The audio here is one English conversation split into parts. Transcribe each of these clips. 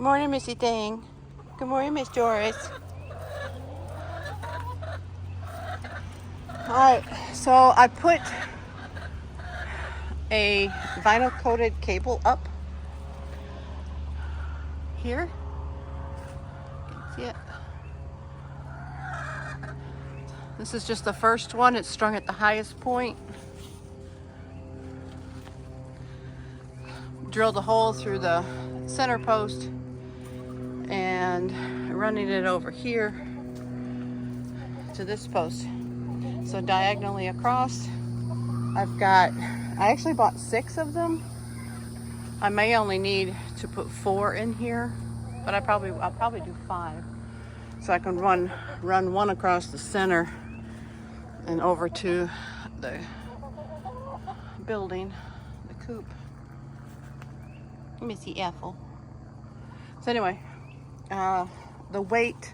Morning, Missy Thing. Good morning, Miss Doris. Alright, so I put a vinyl coated cable up here. See it? This is just the first one. It's strung at the highest point. Drilled a hole through the center post and running it over here to this post. So diagonally across, I actually bought 6 of them. I may only need to put 4 in here, but I'll probably do 5. So I can run one across the center and over to the building, the coop. Missy Ethel. So anyway, the weight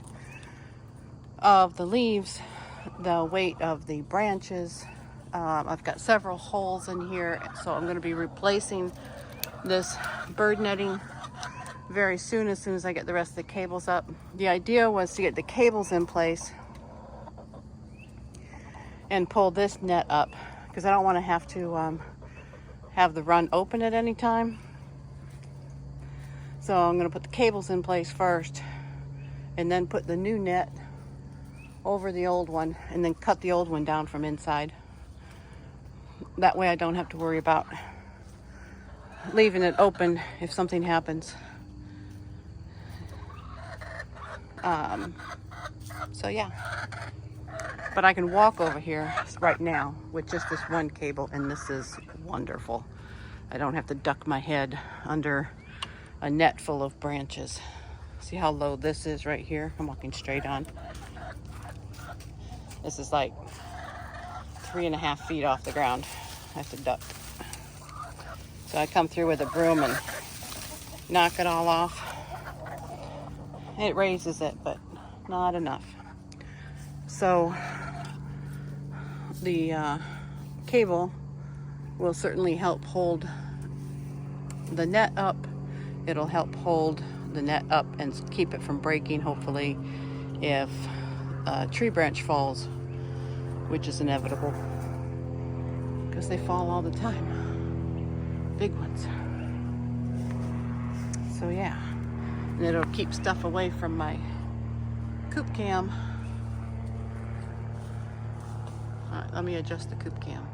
of the leaves, the weight of the branches, I've got several holes in here, so I'm going to be replacing this bird netting very soon, as soon as I get the rest of the cables up. The idea was to get the cables in place and pull this net up, because I don't want to have to have the run open at any time. So I'm going to put the cables in place first and then put the new net over the old one and then cut the old one down from inside. That way I don't have to worry about leaving it open if something happens. So yeah, but I can walk over here right now with just this one cable, and this is wonderful. I don't have to duck my head under a net full of branches. See how low this is right here? I'm walking straight on. This is like 3.5 feet off the ground. I have to duck. So I come through with a broom and knock it all off. It raises it, but not enough. So the cable will certainly help hold the net up. It'll help hold the net up and keep it from breaking, hopefully, if a tree branch falls, which is inevitable because they fall all the time, big ones. So yeah, and it'll keep stuff away from my coop cam. All right, let me adjust the coop cam.